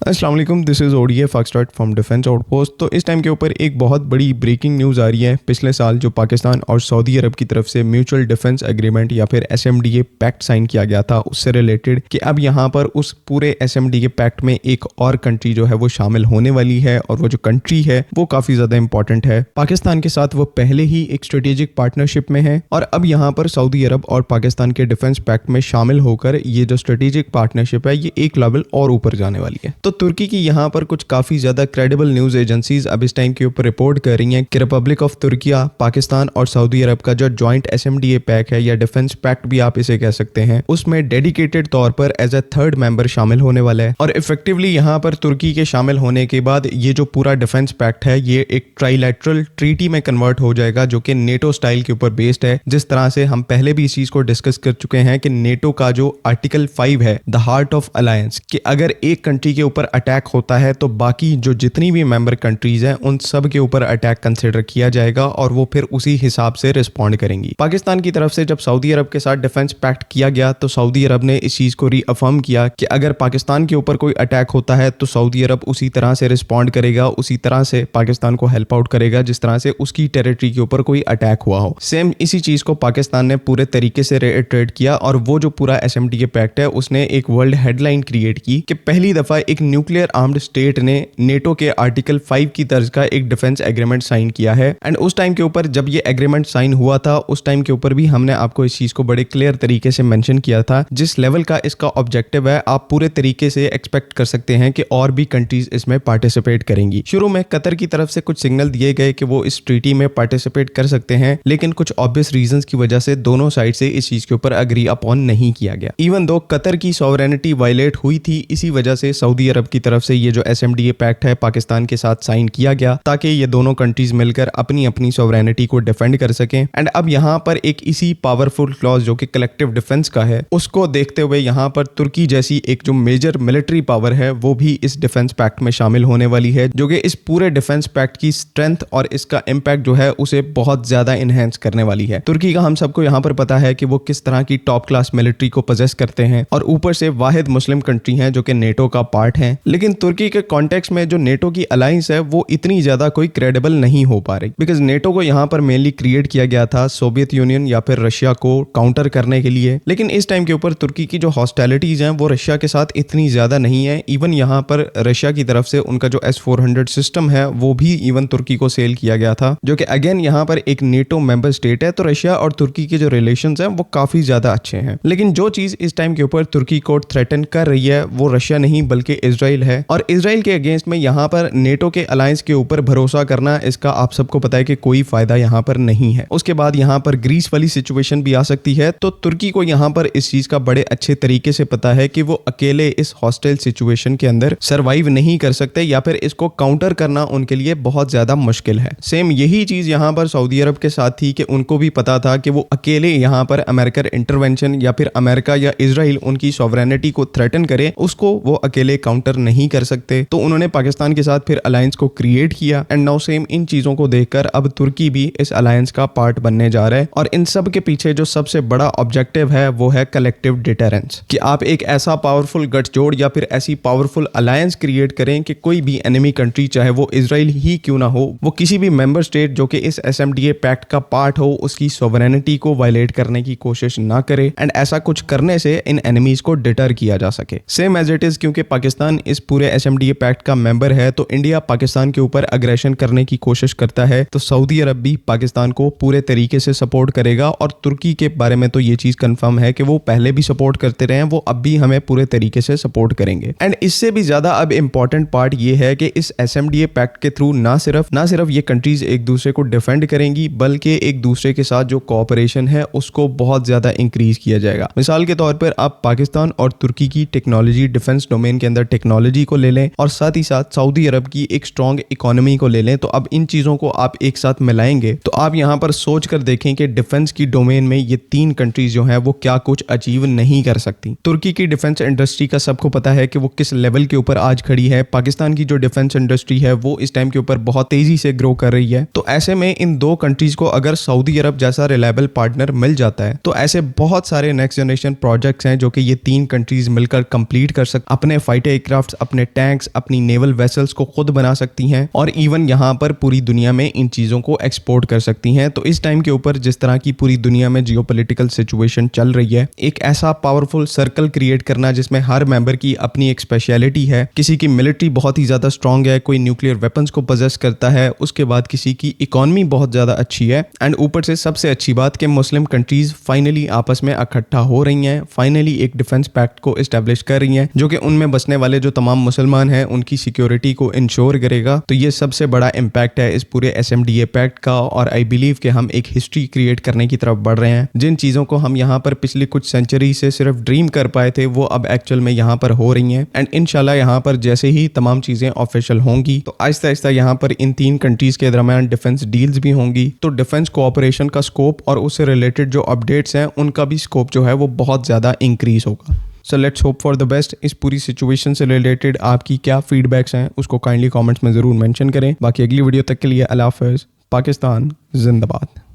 अस्सलाम वालेकुम, this is ODF foxtrot from defence outpost. तो इस टाइम के ऊपर एक बहुत बड़ी ब्रेकिंग न्यूज़ आ रही है। पिछले साल जो पाकिस्तान और सऊदी अरब की तरफ से म्यूचुअल डिफेंस एग्रीमेंट या फिर एसएमडीए पैक्ट साइन किया गया था, उससे रिलेटेड कि अब यहाँ पर उस पूरे एसएमडीए पैक्ट में एक और कंट्री जो है वो शामिल होने वाली है, और वो जो कंट्री है वो काफ़ी ज़्यादा इंपॉर्टेंट है। पाकिस्तान के साथ वो पहले ही एक स्ट्रेटेजिक पार्टनरशिप में है, और अब यहाँ पर सऊदी अरब और पाकिस्तान के डिफेंस पैक्ट में शामिल होकर ये जो स्ट्रेटेजिक पार्टनरशिप है ये एक लेवल और ऊपर जाने वाली है। तो तुर्की की यहाँ पर कुछ काफी ज्यादा क्रेडिबल न्यूज एजेंसीज अब इस टाइम के ऊपर रिपोर्ट कर रही हैं कि रिपब्लिक ऑफ तुर्किया, पाकिस्तान और सऊदी अरब का जो जॉइंट एसएमडीए पैक है या डिफेंस पैक्ट भी आप इसे कह सकते हैं, उसमें डेडिकेटेड तौर पर एज ए थर्ड मेंबर शामिल होने वाला है। और इफेक्टिवली यहाँ पर तुर्की के शामिल होने के बाद ये जो पूरा डिफेंस पैक्ट है ये एक ट्राइलैटरल ट्रीटी में कन्वर्ट हो जाएगा, जो कि नेटो स्टाइल के ऊपर बेस्ड है। जिस तरह से हम पहले भी इस चीज को डिस्कस कर चुके हैं कि नेटो का जो आर्टिकल 5 है, द हार्ट ऑफ अलायंस, कि अगर एक कंट्री के ऊपर अटैक होता है तो बाकी जो जितनी भी मेंबर कंट्रीज हैं उन सब के ऊपर अटैक कंसिडर किया जाएगा और वो फिर उसी हिसाब से रिस्पॉन्ड करेंगी। पाकिस्तान की तरफ से जब सऊदी अरब के साथ डिफेंस पैक्ट किया गया तो सऊदी अरब ने इस चीज को रीअफर्म किया कि अगर पाकिस्तान के ऊपर कोई अटैक होता है तो सऊदी अरब उसी तरह से रिस्पॉन्ड करेगा, उसी तरह से पाकिस्तान को हेल्प आउट करेगा जिस तरह से उसकी टेरिटरी के ऊपर कोई अटैक हुआ हो। सेम इसी चीज को पाकिस्तान ने पूरे तरीके से रिइटरेट किया, और वो जो पूरा एसएमडीए पैक्ट है उसने एक वर्ल्ड हेडलाइन क्रिएट की कि पहली दफा एक न्यूक्लियर आर्म्ड स्टेट ने नेटो के आर्टिकल 5 की तर्ज का एक डिफेंस एग्रीमेंट साइन किया है। एंड उस टाइम के ऊपर जब ये एग्रीमेंट साइन हुआ था उस टाइम के ऊपर भी हमने आपको इस चीज को बड़े क्लियर तरीके से मेंशन किया था, जिस लेवल का इसका ऑब्जेक्टिव है आप पूरे तरीके से एक्सपेक्ट कर सकते हैं कि और भी कंट्रीज इसमें पार्टिसिपेट करेंगी। शुरू में कतर की तरफ से कुछ सिग्नल दिए गए कि वो इस ट्रीटी में पार्टिसिपेट कर सकते हैं, लेकिन कुछ ऑब्वियस रीजंस की वजह से दोनों साइड से इस चीज के ऊपर अग्री अपॉन नहीं किया गया। इवन दो कतर की सॉवरेनिटी वायलेट हुई थी, इसी वजह से सऊदी अरब की तरफ से ये जो एसएमडीए पैक्ट है पाकिस्तान के साथ साइन किया गया ताकि ये दोनों कंट्रीज मिलकर अपनी अपनी सॉवरेनिटी को डिफेंड कर सकें। एंड अब यहाँ पर एक इसी पावरफुल क्लॉज जो कि कलेक्टिव डिफेंस का है उसको देखते हुए यहाँ पर तुर्की जैसी एक जो मेजर मिलिट्री पावर है वो भी इस डिफेंस पैक्ट में शामिल होने वाली है, जो कि इस पूरे डिफेंस पैक्ट की स्ट्रेंथ और इसका इम्पैक्ट जो है उसे बहुत ज्यादा इनहेंस करने वाली है। तुर्की का हम सबको यहाँ पर पता है कि वो किस तरह की टॉप क्लास मिलिट्री को पोजेस करते हैं, और ऊपर से वाहिद मुस्लिम कंट्री है जो कि नेटो का पार्ट है। लेकिन तुर्की के कॉन्टेक्स्ट में जो नेटो की अलायंस है वो इतनी ज्यादा कोई क्रेडिबल नहीं हो पा रही, बिकॉज नेटो को यहाँ पर मेनली क्रिएट किया गया था सोवियत यूनियन या फिर रशिया को काउंटर करने के लिए। लेकिन इस टाइम के ऊपर तुर्की की जो हॉस्टिलिटीज हैं वो रशिया के साथ इतनी ज्यादा नहीं है। इवन यहाँ पर रशिया की तरफ से उनका जो S-400 सिस्टम है वो भी इवन तुर्की को सेल किया गया था, जो कि अगेन यहाँ पर एक नेटो मेंबर स्टेट है। तो रशिया और तुर्की के जो रिलेशंस हैं वो काफी ज्यादा अच्छे हैं। लेकिन जो चीज इस टाइम के ऊपर तुर्की को थ्रेटन कर रही है वो रशिया नहीं बल्कि इजराइल है, और इजराइल के अगेंस्ट में यहाँ पर नेटो के अलायंस के ऊपर भरोसा करना, इसका आप सबको पता है कि कोई फायदा यहाँ पर नहीं है। उसके बाद यहाँ पर ग्रीस वाली सिचुएशन भी आ सकती है, तो तुर्की को यहाँ पर इस चीज का बड़े अच्छे तरीके से पता है कि वो अकेले इस हॉस्टाइल सिचुएशन के अंदर सर्वाइव नहीं कर सकते, या फिर इसको काउंटर करना उनके लिए बहुत ज्यादा मुश्किल है। सेम यही चीज यहाँ पर सऊदी अरब के साथ थी कि उनको भी पता था कि वो अकेले यहाँ पर अमेरिकन इंटरवेंशन या फिर अमेरिका या इजराइल उनकी सॉवरेनिटी को थ्रेटन करे उसको वो अकेले काउंटर नहीं कर सकते। तो उन्होंने पाकिस्तान के साथ फिर अलायंस को क्रिएट किया, एंड नाउ सेम इन चीजों को देखकर अब तुर्की भी इस अलायंस का पार्ट बनने जा रहा है। और इन सब के पीछे जो सबसे बड़ा ऑब्जेक्टिव है वो है कलेक्टिव डिटरेंस, कि आप एक ऐसा पावरफुल गठजोड़ या फिर ऐसी पावरफुल अलायंस क्रिएट करें कि कोई भी एनिमी कंट्री, चाहे वो इजराइल ही क्यों ना हो, वो किसी भी मेंबर स्टेट जो कि इस एसएमडीए पैक्ट का पार्ट हो उसकी सॉवरेनिटी को वायलेट करने की कोशिश ना करे, एंड ऐसा कुछ करने से इन एनिमीज को डिटर किया जा सके। सेम एज इट इज, क्योंकि पाकिस्तान इस पूरे एसएमडीए पैक्ट का मेंबर है तो इंडिया पाकिस्तान के ऊपर अग्रेशन करने की कोशिश करता है, तो सऊदी अरब भी पाकिस्तान को पूरे तरीके से सपोर्ट करेगा। और तुर्की के बारे में तो ये चीज कंफर्म है कि वो पहले भी सपोर्ट करते रहे हैं, वो अब भी हमें पूरे तरीके से सपोर्ट करेंगे। एंड इससे भी ज्यादा अब इंपॉर्टेंट पार्ट ये है कि इस एसएमडीए पैक्ट के थ्रू ना सिर्फ ये कंट्रीज एक दूसरे को डिफेंड करेंगी बल्कि एक दूसरे के साथ जो कोऑपरेशन है उसको बहुत ज्यादा इंक्रीज किया जाएगा। मिसाल के तौर पर आप पाकिस्तान और तुर्की की टेक्नोलॉजी, डिफेंस डोमेन के अंदर टेक्नोलॉजी को ले लें, और साथ ही साथ सऊदी अरब की एक स्ट्रॉन्ग इकोनॉमी को ले लें। तो अब इन चीजों को आप एक साथ मिलाएंगे तो आप यहाँ पर सोच कर देखें कि डिफेंस की डोमेन में ये तीन कंट्रीज जो है वो क्या कुछ अचीव नहीं कर सकती। तुर्की की डिफेंस इंडस्ट्री का सबको पता है कि वो किस लेवल के ऊपर आज खड़ी है। पाकिस्तान की जो डिफेंस इंडस्ट्री है वो इस टाइम के ऊपर बहुत तेजी से ग्रो कर रही है। तो ऐसे में इन दो कंट्रीज को अगर सऊदी अरब जैसा रिलायबल पार्टनर मिल जाता है तो ऐसे बहुत सारे नेक्स्ट जनरेशन प्रोजेक्ट्स हैं जो कि ये तीन कंट्रीज मिलकर कंप्लीट कर सकते, अपने फाइटर एयरक्राफ्ट, अपने टैंक्स, अपनी नेवल वेसल्स को खुद बना सकती हैं और इवन यहाँ पर पूरी दुनिया में इन चीज़ों को एक्सपोर्ट कर सकती हैं। तो इस टाइम के ऊपर जिस तरह की पूरी दुनिया में जियोपॉलिटिकल सिचुएशन चल रही है, एक ऐसा पावरफुल सर्कल क्रिएट करना जिसमें हर मेंबर की अपनी एक स्पेशलिटी है, किसी की मिलिट्री बहुत ही ज़्यादा स्ट्रांग है, कोई न्यूक्लियर वेपन्स को पजेस करता है, उसके बाद किसी की इकोनॉमी बहुत ज़्यादा अच्छी है, एंड ऊपर से सबसे अच्छी बात कि मुस्लिम कंट्रीज फाइनली आपस में इकट्ठा हो रही हैं, फाइनली एक डिफेंस पैक्ट को इस्टेब्लिश कर रही हैं जो कि उनमें बसने वाले जो तमाम मुसलमान हैं उनकी सिक्योरिटी को इंश्योर करेगा। तो ये सबसे बड़ा इम्पैक्ट है इस पूरे SMDA पैक्ट का, और आई बिलीव कि हम एक हिस्ट्री क्रिएट करने की तरफ बढ़ रहे हैं। जिन चीज़ों को हम यहाँ पर पिछली कुछ सेंचुरी से सिर्फ ड्रीम कर पाए थे वो अब एक्चुअल में यहाँ पर हो रही हैं, एंड इंशाल्लाह यहाँ पर जैसे ही तमाम चीज़ें ऑफिशियल होंगी तो आहिस्ता आहिस्ता यहाँ पर इन 3 कंट्रीज के दरमियान डिफेंस डील्स भी होंगी। तो डिफेंस कोऑपरेशन का स्कोप और उससे रिलेटेड जो अपडेट्स हैं उनका भी स्कोप जो है वो बहुत ज़्यादा इंक्रीज होगा। So let's hope for the best. इस पूरी सिचुएशन से रिलेटेड आपकी क्या फीडबैक्स हैं उसको काइंडली कमेंट्स में ज़रूर मेंशन करें। बाकी अगली वीडियो तक के लिए अल्लाह हाफ़िज़। पाकिस्तान जिंदाबाद।